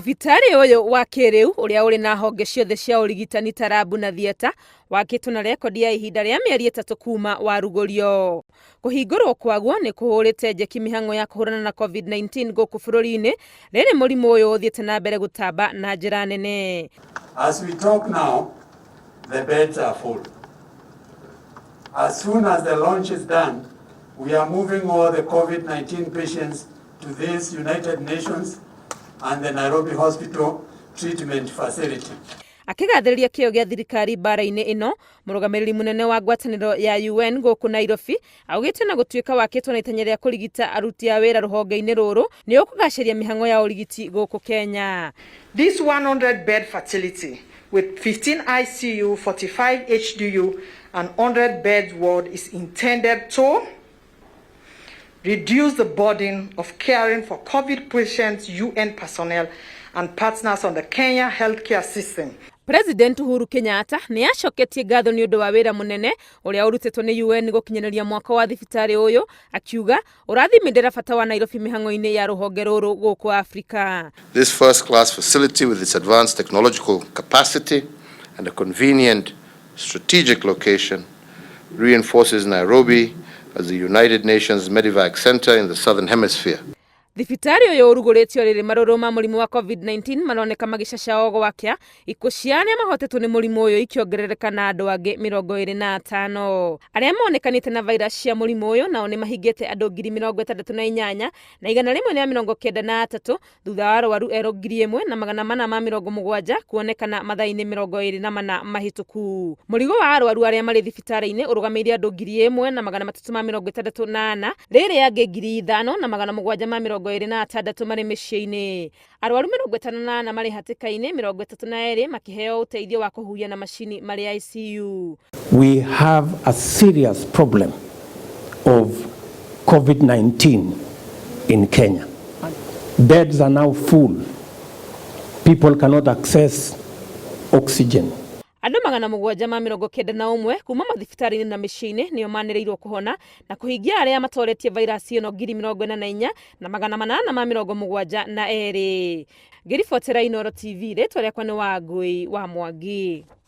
Thibitarĩ ũyũ wa kĩrĩu ũrĩa ũrĩ na honge ciothe cia ũrigitani ta rabu na thieta wakĩtwo na rekondi ya ihinda rĩa mĩeri 3 kuma warugũrio. Kũhingũrwo kwaguo nĩ kũhũrĩte njeki mĩhang'o ya kũhũrana na COVID-19 gũkũ bũrũri-inĩ rĩrĩ mũrimũ ũyũ ũthiĩte na mbere gũtamba na njĩra nene. As we talk now, the beds are full. As soon as the launch is done, we are moving all the COVID-19 patients to this United Nations and the Nairobi Hospital treatment facility. Akĩgathĩrĩria kĩyo gĩa thirikari bara-inĩ ĩno, mũrũgamĩrĩri mũnene wa ngwatanĩro ya UN gũkũ Nairobi augĩte na gũtuĩka wakĩtwo na itanya rĩa kũrigita aruti a wĩra rũhonge-inĩ rũrũ nĩ ũkũgacĩria mĩhang'o ya ũrigiti gũkũ Kenya. This 100-bed facility with 15 ICU, 45 HDU and 100-bed ward is intended to reduce the burden of caring for COVID patients, UN personnel and partners on the Kenya healthcare system. President Uhuru Kenyatta nĩ acoketie ngatho nĩ ũndũ wa wĩra mũnene ũrĩa ũrutĩtwo nĩ UN gũkinyanĩria mwaka wa thibitarĩ ũyũ, akiuga ũrathimĩndĩra bata wa Nairobi mĩhang'o-inĩ ya rũhonge rũrũ gũkũ Afrika. This first-class facility with its advanced technological capacity and a convenient strategic location reinforces Nairobi as the United Nations Medivac Center in the Southern Hemisphere. Thibitarĩ ũyũ ũrugũrĩtio rĩrĩ marũrũ ma mũrimũ wa COVID-19 maroneka magĩcaca gwakĩa, ikuũ cia arĩa mahotetwo nĩ mũrimũ ũyũ ikiongerereka na andũ angĩ 25. Arĩa monekanĩte na virus cia mũrimũ ũyũ nao nĩ mahingĩte andũ 68,000 na 193 thutha wa arwaru 1,470 kuonekana mathaa-inĩ 24 mahĩtũku. Mũrigo wa arwaru arĩa marĩ thibitarĩ-inĩ ũrũgamĩrĩire andũ 1,368 rĩrĩ angĩ 5,726 marĩ mĩciĩ-inĩ. Arwaru 54 marĩ hatĩka-inĩ, 32 makĩheo ũteithio wa kũhuhia na macini marĩ ICU. We have a serious problem of COVID-19 in Kenya. Beds are now full. People cannot access oxygen. Andũ 791 kuma mathibitarĩ-inĩ na mĩciĩ-inĩ nĩo manĩrĩirwo kũhona na kũhingia arĩa matoretie virus ĩno 44,000 na 872. Ngĩribotera Inooro TV, rĩtwa rĩakwa nĩ Wangui wa Mwangi.